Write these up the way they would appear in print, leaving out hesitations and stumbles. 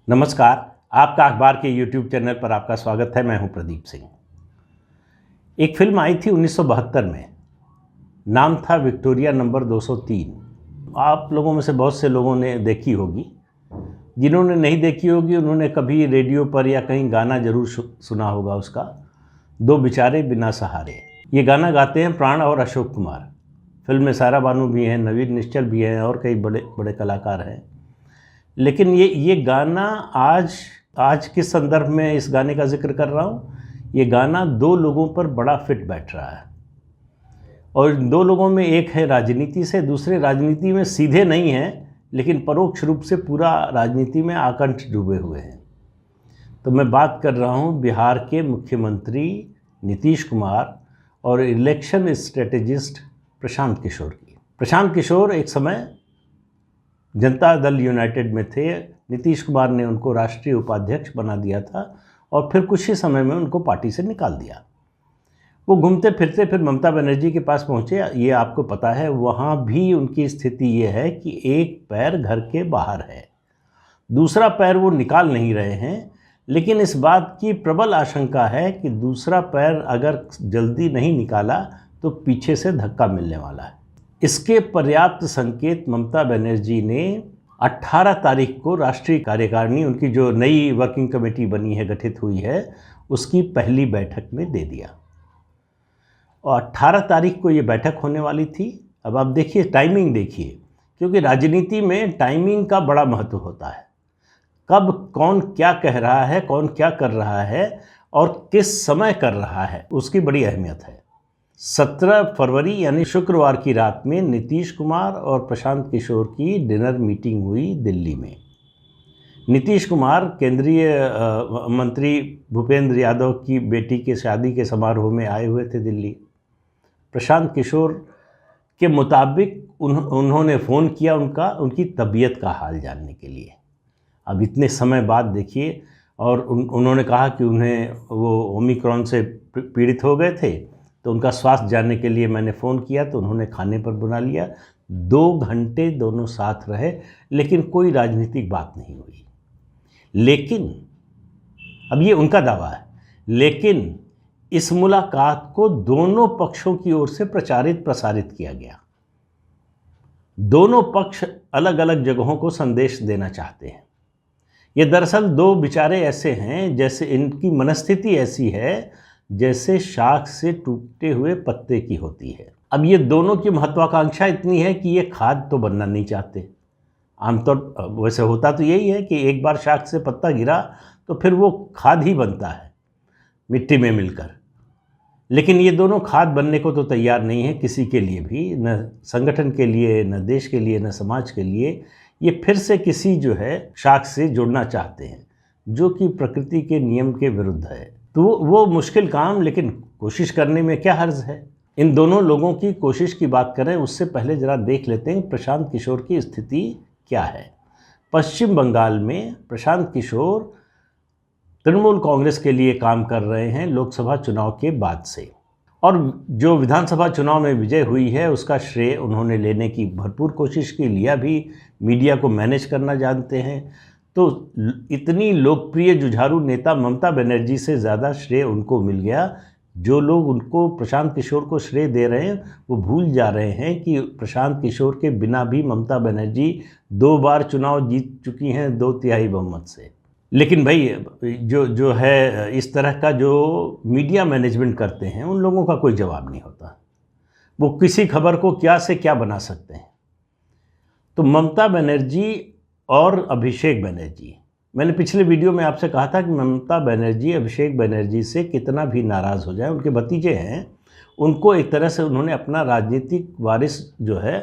नमस्कार। आपका अखबार के YouTube चैनल पर आपका स्वागत है। मैं हूं प्रदीप सिंह। एक फिल्म आई थी 1972 में, नाम था विक्टोरिया नंबर 203। आप लोगों में से बहुत से लोगों ने देखी होगी। जिन्होंने नहीं देखी होगी उन्होंने कभी रेडियो पर या कहीं गाना जरूर सुना होगा उसका, दो बेचारे बिना सहारे। ये गाना गाते हैं प्राण और अशोक कुमार। फिल्म में सारा बानू भी हैं, नवीन निश्चल भी हैं और कई बड़े बड़े कलाकार हैं। लेकिन ये गाना आज किस संदर्भ में इस गाने का जिक्र कर रहा हूँ, ये गाना दो लोगों पर बड़ा फिट बैठ रहा है। और दो लोगों में एक है राजनीति से, दूसरे राजनीति में सीधे नहीं हैं लेकिन परोक्ष रूप से पूरा राजनीति में आकंठ डूबे हुए हैं। तो मैं बात कर रहा हूँ बिहार के मुख्यमंत्री नीतीश कुमार और इलेक्शन स्ट्रेटेजिस्ट प्रशांत किशोर की। प्रशांत किशोर एक समय जनता दल यूनाइटेड में थे। नीतीश कुमार ने उनको राष्ट्रीय उपाध्यक्ष बना दिया था और फिर कुछ ही समय में उनको पार्टी से निकाल दिया। वो घूमते फिरते फिर ममता बनर्जी के पास पहुँचे। ये आपको पता है, वहाँ भी उनकी स्थिति ये है कि एक पैर घर के बाहर है, दूसरा पैर वो निकाल नहीं रहे हैं। लेकिन इस बात की प्रबल आशंका है कि दूसरा पैर अगर जल्दी नहीं निकाला तो पीछे से धक्का मिलने वाला है। इसके पर्याप्त संकेत ममता बनर्जी ने 18 तारीख को राष्ट्रीय कार्यकारिणी, उनकी जो नई वर्किंग कमेटी बनी है, गठित हुई है, उसकी पहली बैठक में दे दिया। और 18 तारीख को ये बैठक होने वाली थी। अब आप देखिए, टाइमिंग देखिए, क्योंकि राजनीति में टाइमिंग का बड़ा महत्व होता है। कब कौन क्या कह रहा है, कौन क्या कर रहा है और किस समय कर रहा है, उसकी बड़ी अहमियत है। 17 फरवरी यानी शुक्रवार की रात में नीतीश कुमार और प्रशांत किशोर की डिनर मीटिंग हुई दिल्ली में। नीतीश कुमार केंद्रीय मंत्री भूपेंद्र यादव की बेटी के शादी के समारोह में आए हुए थे दिल्ली। प्रशांत किशोर के मुताबिक उन्होंने फ़ोन किया उनकी तबीयत का हाल जानने के लिए। अब इतने समय बाद देखिए, और उन्होंने कहा कि उन्हें वो ओमिक्रॉन से पीड़ित हो गए थे, तो उनका स्वास्थ्य जानने के लिए मैंने फ़ोन किया तो उन्होंने खाने पर बुला लिया। 2 घंटे दोनों साथ रहे, लेकिन कोई राजनीतिक बात नहीं हुई। लेकिन अब ये उनका दावा है, लेकिन इस मुलाकात को दोनों पक्षों की ओर से प्रचारित प्रसारित किया गया। दोनों पक्ष अलग अलग जगहों को संदेश देना चाहते हैं। ये दरअसल दो बेचारे ऐसे हैं, जैसे इनकी मनस्थिति ऐसी है जैसे शाख से टूटे हुए पत्ते की होती है। अब ये दोनों की महत्वाकांक्षा इतनी है कि ये खाद तो बनना नहीं चाहते। आमतौर वैसे होता तो यही है कि एक बार शाख से पत्ता गिरा तो फिर वो खाद ही बनता है मिट्टी में मिलकर। लेकिन ये दोनों खाद बनने को तो तैयार नहीं है किसी के लिए भी, न संगठन के लिए, न देश के लिए, न समाज के लिए। ये फिर से किसी जो है शाख से जुड़ना चाहते हैं, जो कि प्रकृति के नियम के विरुद्ध है। तो वो मुश्किल काम, लेकिन कोशिश करने में क्या हर्ज है। इन दोनों लोगों की कोशिश की बात करें उससे पहले ज़रा देख लेते हैं प्रशांत किशोर की स्थिति क्या है। पश्चिम बंगाल में प्रशांत किशोर तृणमूल कांग्रेस के लिए काम कर रहे हैं लोकसभा चुनाव के बाद से, और जो विधानसभा चुनाव में विजय हुई है उसका श्रेय उन्होंने लेने की भरपूर कोशिश की, लिया भी। मीडिया को मैनेज करना जानते हैं। तो इतनी लोकप्रिय जुझारू नेता ममता बनर्जी से ज़्यादा श्रेय उनको मिल गया। जो लोग उनको प्रशांत किशोर को श्रेय दे रहे हैं वो भूल जा रहे हैं कि प्रशांत किशोर के बिना भी ममता बनर्जी 2 बार चुनाव जीत चुकी हैं 2/3 बहुमत से। लेकिन भाई जो है इस तरह का जो मीडिया मैनेजमेंट करते हैं उन लोगों का कोई जवाब नहीं होता। वो किसी खबर को क्या से क्या बना सकते हैं। तो ममता बनर्जी और अभिषेक बनर्जी, मैंने पिछले वीडियो में आपसे कहा था कि ममता बनर्जी अभिषेक बनर्जी से कितना भी नाराज़ हो जाए, उनके भतीजे हैं, उनको एक तरह से उन्होंने अपना राजनीतिक वारिस जो है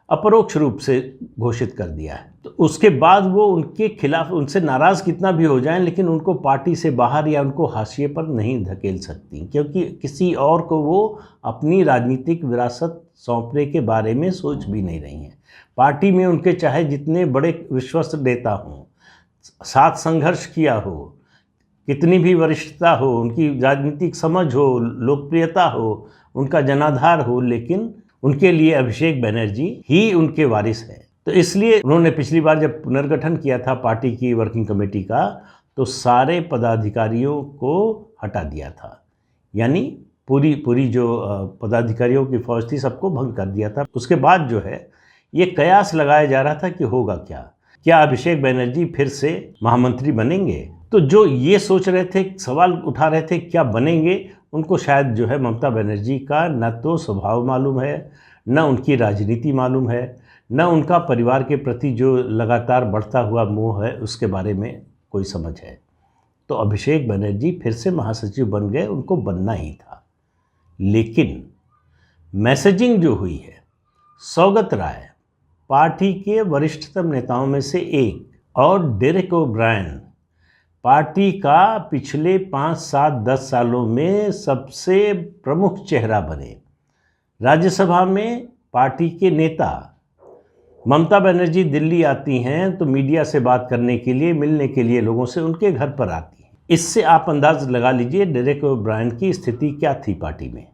अपरोक्ष रूप से घोषित कर दिया है। तो उसके बाद वो उनके खिलाफ, उनसे नाराज़ कितना भी हो जाएं, लेकिन उनको पार्टी से बाहर या उनको हाशिए पर नहीं धकेल सकती, क्योंकि किसी और को वो अपनी राजनीतिक विरासत सौंपने के बारे में सोच भी नहीं रही हैं। पार्टी में उनके चाहे जितने बड़े विश्वस्त नेता हों, साथ संघर्ष किया हो, कितनी भी वरिष्ठता हो, उनकी राजनीतिक समझ हो, लोकप्रियता हो, उनका जनाधार हो, लेकिन उनके लिए अभिषेक बनर्जी ही उनके वारिस हैं। तो इसलिए उन्होंने पिछली बार जब पुनर्गठन किया था पार्टी की वर्किंग कमेटी का, तो सारे पदाधिकारियों को हटा दिया था, यानी पूरी जो पदाधिकारियों की फौज थी सबको भंग कर दिया था। उसके बाद जो है ये कयास लगाया जा रहा था कि होगा क्या अभिषेक बनर्जी फिर से महामंत्री बनेंगे। तो जो ये सोच रहे थे, सवाल उठा रहे थे क्या बनेंगे, उनको शायद जो है ममता बनर्जी का न तो स्वभाव मालूम है, न उनकी राजनीति मालूम है, न उनका परिवार के प्रति जो लगातार बढ़ता हुआ मोह है उसके बारे में कोई समझ है। तो अभिषेक बनर्जी फिर से महासचिव बन गए, उनको बनना ही था। लेकिन मैसेजिंग जो हुई है, सौगत राय पार्टी के वरिष्ठतम नेताओं में से एक और डेरेक ओब्रायन पार्टी का पिछले 5, 7, 10 सालों में सबसे प्रमुख चेहरा बने। राज्यसभा में पार्टी के नेता, ममता बनर्जी दिल्ली आती हैं तो मीडिया से बात करने के लिए, मिलने के लिए लोगों से उनके घर पर आती हैं। इससे आप अंदाज लगा लीजिए डेरेक ओब्रायन की स्थिति क्या थी पार्टी में।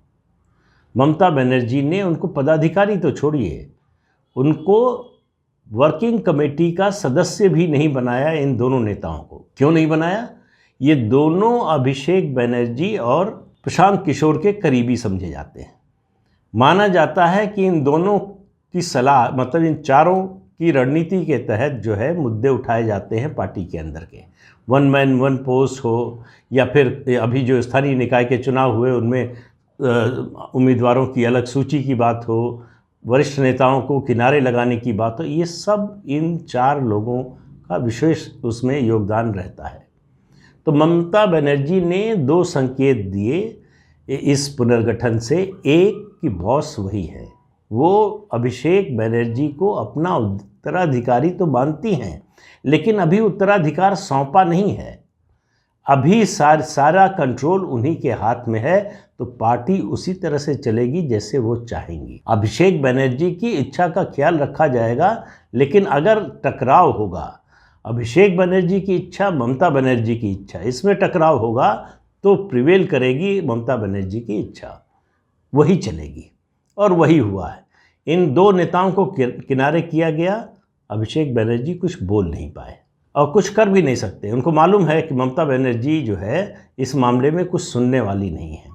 ममता बनर्जी ने उनको पदाधिकारी तो छोड़िए, उनको वर्किंग कमेटी का सदस्य भी नहीं बनाया। इन दोनों नेताओं को क्यों नहीं बनाया? ये दोनों अभिषेक बनर्जी और प्रशांत किशोर के करीबी समझे जाते हैं। माना जाता है कि इन दोनों की सलाह, मतलब इन चारों की रणनीति के तहत जो है मुद्दे उठाए जाते हैं पार्टी के अंदर के। वन मैन वन पोस्ट हो, या फिर अभी जो स्थानीय निकाय के चुनाव हुए उनमें उम्मीदवारों की अलग सूची की बात हो, वरिष्ठ नेताओं को किनारे लगाने की बात हो, ये सब इन 4 लोगों का विशेष उसमें योगदान रहता है। तो ममता बनर्जी ने 2 संकेत दिए इस पुनर्गठन से। एक कि बॉस वही है, वो अभिषेक बनर्जी को अपना उत्तराधिकारी तो मानती हैं, लेकिन अभी उत्तराधिकार सौंपा नहीं है। अभी सारा कंट्रोल उन्हीं के हाथ में है, तो पार्टी उसी तरह से चलेगी जैसे वो चाहेंगी। अभिषेक बनर्जी की इच्छा का ख्याल रखा जाएगा, लेकिन अगर टकराव होगा, अभिषेक बनर्जी की इच्छा, ममता बनर्जी की इच्छा, इसमें टकराव होगा तो प्रिवेल करेगी ममता बनर्जी की इच्छा, वही चलेगी। और वही हुआ है। इन 2 नेताओं को किनारे किया गया। अभिषेक बनर्जी कुछ बोल नहीं पाए और कुछ कर भी नहीं सकते। उनको मालूम है कि ममता बनर्जी जो है इस मामले में कुछ सुनने वाली नहीं है।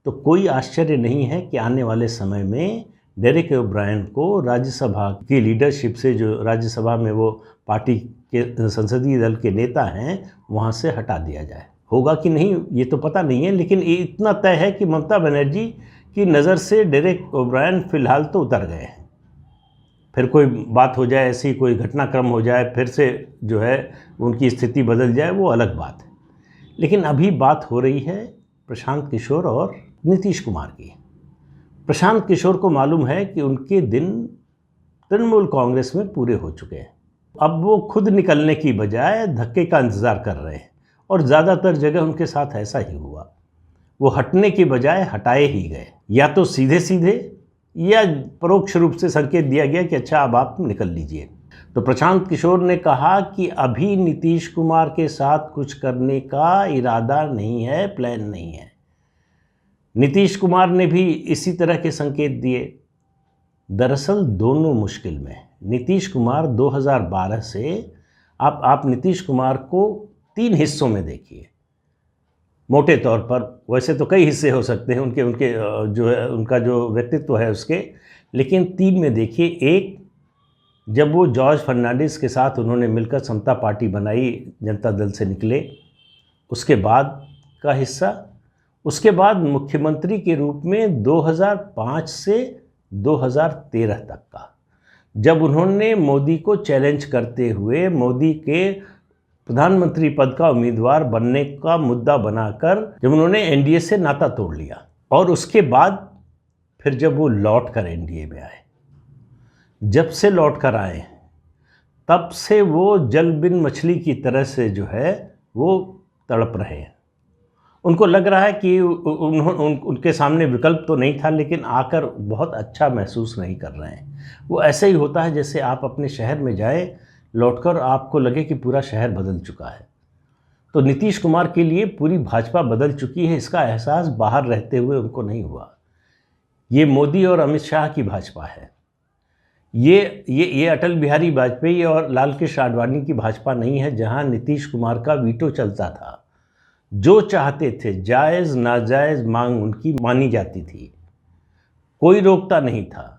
तो कोई आश्चर्य नहीं है कि आने वाले समय में डेरेक ओब्रायन को राज्यसभा की लीडरशिप से, जो राज्यसभा में वो पार्टी के संसदीय दल के नेता हैं, वहाँ से हटा दिया जाए। होगा कि नहीं ये तो पता नहीं है, लेकिन ये इतना तय है कि ममता बनर्जी की नज़र से डेरेक ओब्रायन फ़िलहाल तो उतर गए हैं। फिर कोई बात हो जाए, ऐसी कोई घटनाक्रम हो जाए, फिर से जो है उनकी स्थिति बदल जाए, वो अलग बात है। लेकिन अभी बात हो रही है प्रशांत किशोर और नीतीश कुमार की। प्रशांत किशोर को मालूम है कि उनके दिन तृणमूल कांग्रेस में पूरे हो चुके हैं। अब वो खुद निकलने की बजाय धक्के का इंतज़ार कर रहे हैं, और ज़्यादातर जगह उनके साथ ऐसा ही हुआ। वो हटने की बजाय हटाए ही गए, या तो सीधे सीधे या परोक्ष रूप से संकेत दिया गया कि अच्छा अब आप निकल लीजिए। तो प्रशांत किशोर ने कहा कि अभी नीतीश कुमार के साथ कुछ करने का इरादा नहीं है, प्लान नहीं है। नीतीश कुमार ने भी इसी तरह के संकेत दिए। दरअसल दोनों मुश्किल में। नीतीश कुमार 2012 से आप नीतीश कुमार को 3 हिस्सों में देखिए मोटे तौर पर। वैसे तो कई हिस्से हो सकते हैं उनके जो है उनका जो व्यक्तित्व है उसके, लेकिन 3 में देखिए। एक, जब वो जॉर्ज फर्नांडिस के साथ उन्होंने मिलकर समता पार्टी बनाई, जनता दल से निकले, उसके बाद का हिस्सा। उसके बाद मुख्यमंत्री के रूप में 2005 से 2013 तक का, जब उन्होंने मोदी को चैलेंज करते हुए मोदी के प्रधानमंत्री पद का उम्मीदवार बनने का मुद्दा बनाकर जब उन्होंने एनडीए से नाता तोड़ लिया। और उसके बाद फिर जब वो लौट कर एनडीए में आए, जब से लौट कर आए तब से वो जल बिन मछली की तरह से जो है वो तड़प रहे हैं। उनको लग रहा है कि उनके सामने विकल्प तो नहीं था, लेकिन आकर बहुत अच्छा महसूस नहीं कर रहे हैं। वो ऐसे ही होता है जैसे आप अपने शहर में जाएं, लौटकर आपको लगे कि पूरा शहर बदल चुका है। तो नीतीश कुमार के लिए पूरी भाजपा बदल चुकी है, इसका एहसास बाहर रहते हुए उनको नहीं हुआ। ये मोदी और अमित शाह की भाजपा है। ये अटल बिहारी वाजपेयी और लाल कृष्ण आडवाणी की भाजपा नहीं है, जहां नीतीश कुमार का वीटो चलता था। जो चाहते थे जायज़ नाजायज़ मांग उनकी मानी जाती थी, कोई रोकता नहीं था।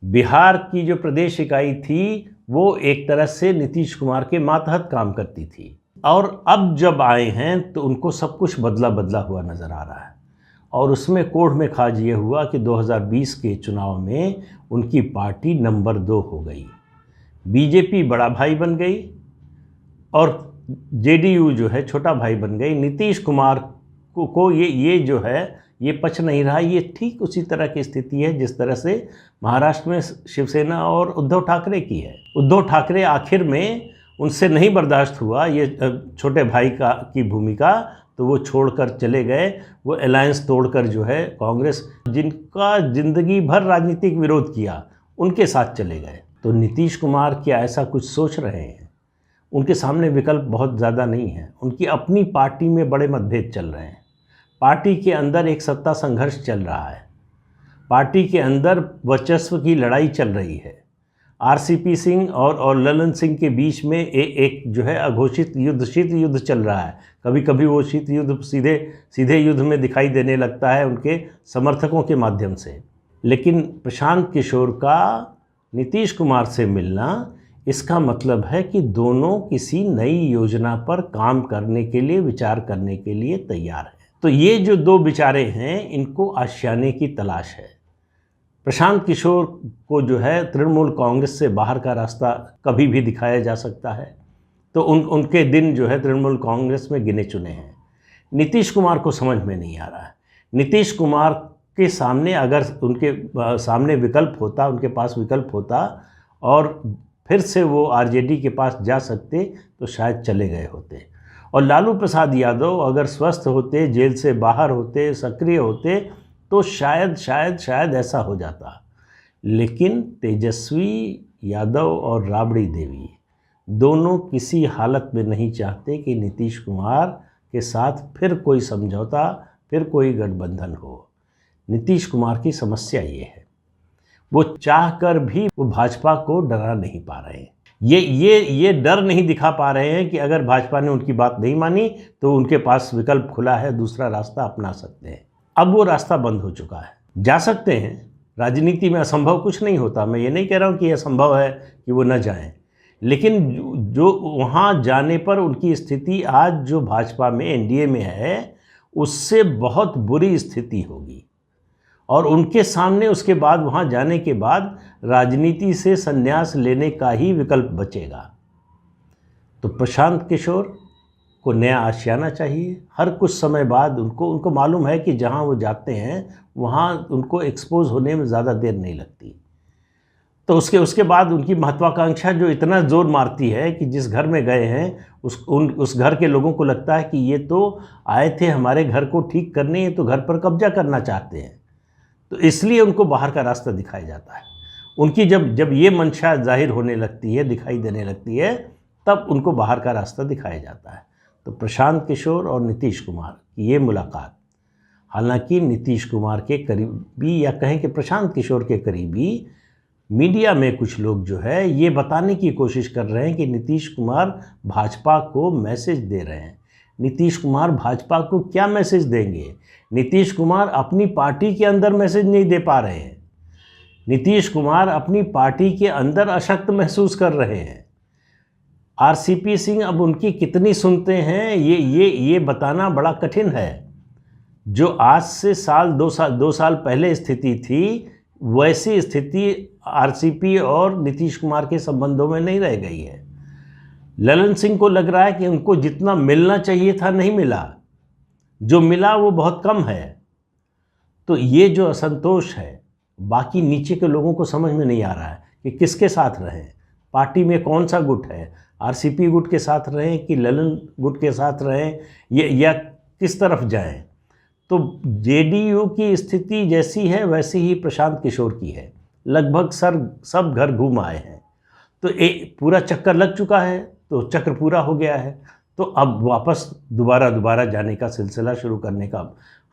बिहार की जो प्रदेश इकाई थी वो एक तरह से नीतीश कुमार के मातहत काम करती थी, और अब जब आए हैं तो उनको सब कुछ बदला बदला हुआ नज़र आ रहा है। और उसमें कोढ़ में खाज ये हुआ कि 2020 के चुनाव में उनकी पार्टी नंबर 2 हो गई, बीजेपी बड़ा भाई बन गई और जेडीयू जो है छोटा भाई बन गई। नीतीश कुमार को ये जो है ये पच नहीं रहा। ये ठीक उसी तरह की स्थिति है जिस तरह से महाराष्ट्र में शिवसेना और उद्धव ठाकरे की है। उद्धव ठाकरे आखिर में उनसे नहीं बर्दाश्त हुआ ये छोटे भाई की भूमिका, तो वो छोड़कर चले गए। वो अलायंस तोड़कर जो है कांग्रेस, जिनका ज़िंदगी भर राजनीतिक विरोध किया, उनके साथ चले गए। तो नीतीश कुमार क्या ऐसा कुछ सोच रहे हैं? उनके सामने विकल्प बहुत ज़्यादा नहीं है। उनकी अपनी पार्टी में बड़े मतभेद चल रहे हैं। पार्टी के अंदर एक सत्ता संघर्ष चल रहा है। पार्टी के अंदर वर्चस्व की लड़ाई चल रही है। आरसीपी सिंह और ललन सिंह के बीच में एक जो है अघोषित युद्ध, शीत युद्ध चल रहा है। कभी कभी वो शीत युद्ध सीधे युद्ध में दिखाई देने लगता है उनके समर्थकों के माध्यम से। लेकिन प्रशांत किशोर का नीतीश कुमार से मिलना, इसका मतलब है कि दोनों किसी नई योजना पर काम करने के लिए, विचार करने के लिए तैयार हैं। तो ये जो दो विचारे हैं, इनको आशियाने की तलाश है। प्रशांत किशोर को जो है तृणमूल कांग्रेस से बाहर का रास्ता कभी भी दिखाया जा सकता है, तो उनके दिन जो है तृणमूल कांग्रेस में गिने चुने हैं। नीतीश कुमार को समझ में नहीं आ रहा है। नीतीश कुमार के सामने अगर उनके सामने विकल्प होता, उनके पास विकल्प होता और फिर से वो आरजेडी के पास जा सकते, तो शायद चले गए होते। और लालू प्रसाद यादव अगर स्वस्थ होते, जेल से बाहर होते, सक्रिय होते, तो शायद ऐसा हो जाता। लेकिन तेजस्वी यादव और राबड़ी देवी दोनों किसी हालत में नहीं चाहते कि नीतीश कुमार के साथ फिर कोई समझौता, फिर कोई गठबंधन हो। नीतीश कुमार की समस्या ये है, वो चाहकर भी वो भाजपा को डरा नहीं पा रहे हैं। ये डर नहीं दिखा पा रहे हैं कि अगर भाजपा ने उनकी बात नहीं मानी तो उनके पास विकल्प खुला है, दूसरा रास्ता अपना सकते हैं। अब वो रास्ता बंद हो चुका है। जा सकते हैं, राजनीति में असंभव कुछ नहीं होता। मैं ये नहीं कह रहा हूँ कि यह संभव है कि वो न जाएं, लेकिन जो वहाँ जाने पर उनकी स्थिति आज जो भाजपा में एनडीए में है, उससे बहुत बुरी स्थिति होगी। और उनके सामने उसके बाद वहाँ जाने के बाद राजनीति से संन्यास लेने का ही विकल्प बचेगा। तो प्रशांत किशोर को नया आशियाना चाहिए। हर कुछ समय बाद उनको मालूम है कि जहाँ वो जाते हैं वहाँ उनको एक्सपोज होने में ज़्यादा देर नहीं लगती। तो उसके बाद उनकी महत्वाकांक्षा जो इतना ज़ोर मारती है कि जिस घर में गए हैं उस घर के लोगों को लगता है कि ये तो आए थे हमारे घर को ठीक करने, ये तो घर पर कब्जा करना चाहते हैं। तो इसलिए उनको बाहर का रास्ता दिखाया जाता है। उनकी जब ये मंशा जाहिर होने लगती है, दिखाई देने लगती है, तब उनको बाहर का रास्ता दिखाया जाता है। तो प्रशांत किशोर और नीतीश कुमार की ये मुलाकात, हालांकि नीतीश कुमार के करीबी या कहें कि प्रशांत किशोर के करीबी मीडिया में कुछ लोग जो है ये बताने की कोशिश कर रहे हैं कि नीतीश कुमार भाजपा को मैसेज दे रहे हैं। नीतीश कुमार भाजपा को क्या मैसेज देंगे? नीतीश कुमार अपनी पार्टी के अंदर मैसेज नहीं दे पा रहे हैं। नीतीश कुमार अपनी पार्टी के अंदर अशक्त महसूस कर रहे हैं। आरसीपी सिंह अब उनकी कितनी सुनते हैं ये बताना बड़ा कठिन है। जो आज से दो साल पहले स्थिति थी, वैसी स्थिति आरसीपी और नीतीश कुमार के संबंधों में नहीं रह गई है। ललन सिंह को लग रहा है कि उनको जितना मिलना चाहिए था नहीं मिला, जो मिला वो बहुत कम है। तो ये जो असंतोष है, बाकी नीचे के लोगों को समझ में नहीं आ रहा है कि किसके साथ रहें, पार्टी में कौन सा गुट है, आरसीपी गुट के साथ रहें कि ललन गुट के साथ रहें, या किस तरफ जाएं। तो जेडीयू की स्थिति जैसी है वैसी ही प्रशांत किशोर की है। लगभग सब घर घूम आए हैं, तो पूरा चक्कर लग चुका है, तो चक्र पूरा हो गया है। तो अब वापस दोबारा जाने का सिलसिला शुरू करने का,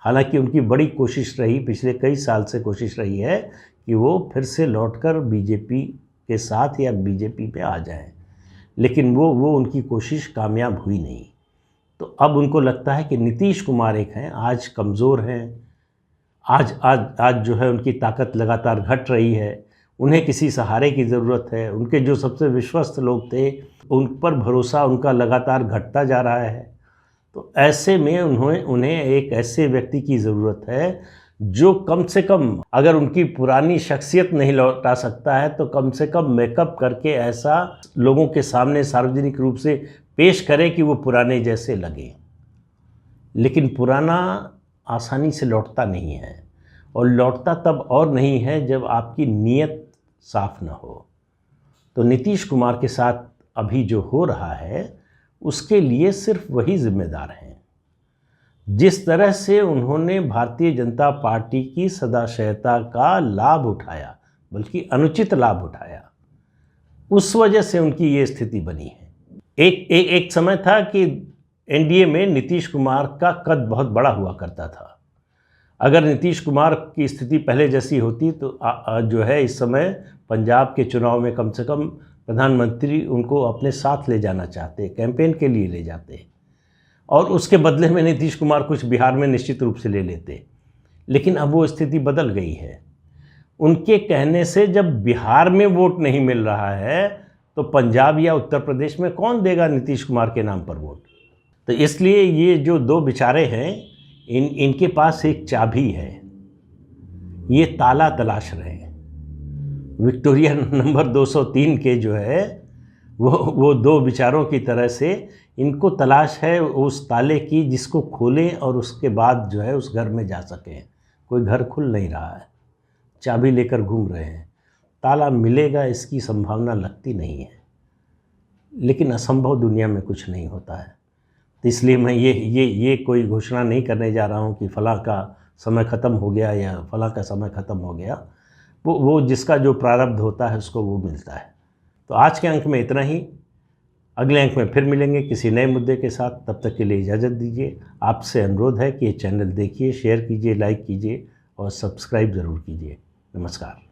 हालांकि उनकी बड़ी कोशिश रही, पिछले कई साल से कोशिश रही है कि वो फिर से लौटकर बीजेपी के साथ या बीजेपी पे आ जाएं, लेकिन वो उनकी कोशिश कामयाब हुई नहीं। तो अब उनको लगता है कि नीतीश कुमार एक हैं, आज कमज़ोर हैं, आज जो है उनकी ताकत लगातार घट रही है, उन्हें किसी सहारे की ज़रूरत है, उनके जो सबसे विश्वस्त लोग थे उन पर भरोसा उनका लगातार घटता जा रहा है। तो ऐसे में उन्हें एक ऐसे व्यक्ति की ज़रूरत है जो कम से कम, अगर उनकी पुरानी शख्सियत नहीं लौटा सकता है तो कम से कम मेकअप करके ऐसा लोगों के सामने सार्वजनिक रूप से पेश करे कि वो पुराने जैसे लगे। लेकिन पुराना आसानी से लौटता नहीं है, और लौटता तब और नहीं है जब आपकी नीयत साफ न हो। तो नीतीश कुमार के साथ अभी जो हो रहा है उसके लिए सिर्फ वही जिम्मेदार हैं। जिस तरह से उन्होंने भारतीय जनता पार्टी की सदाशयता का लाभ उठाया, बल्कि अनुचित लाभ उठाया, उस वजह से उनकी ये स्थिति बनी है। एक समय था कि एनडीए में नीतीश कुमार का कद बहुत बड़ा हुआ करता था। अगर नीतीश कुमार की स्थिति पहले जैसी होती तो जो है इस समय पंजाब के चुनाव में कम से कम प्रधानमंत्री उनको अपने साथ ले जाना चाहते, कैंपेन के लिए ले जाते, और उसके बदले में नीतीश कुमार कुछ बिहार में निश्चित रूप से ले लेते। लेकिन अब वो स्थिति बदल गई है। उनके कहने से जब बिहार में वोट नहीं मिल रहा है तो पंजाब या उत्तर प्रदेश में कौन देगा नीतीश कुमार के नाम पर वोट। तो इसलिए ये जो दो बेचारे हैं, इनके पास एक चाबी है, ये ताला तलाश रहे हैं। विक्टोरिया नंबर 203 के जो है वो दो बेचारों की तरह से इनको तलाश है उस ताले की जिसको खोलें और उसके बाद जो है उस घर में जा सकें। कोई घर खुल नहीं रहा है, चाबी लेकर घूम रहे हैं। ताला मिलेगा इसकी संभावना लगती नहीं है, लेकिन असंभव दुनिया में कुछ नहीं होता है। तो इसलिए मैं ये कोई घोषणा नहीं करने जा रहा हूँ कि फ़लाँ का समय ख़त्म हो गया या फ़लाँ का समय ख़त्म हो गया। वो जिसका जो प्रारब्ध होता है उसको वो मिलता है। तो आज के अंक में इतना ही। अगले अंक में फिर मिलेंगे किसी नए मुद्दे के साथ। तब तक के लिए इजाज़त दीजिए। आपसे अनुरोध है कि ये चैनल देखिए, शेयर कीजिए, लाइक कीजिए और सब्सक्राइब ज़रूर कीजिए। नमस्कार।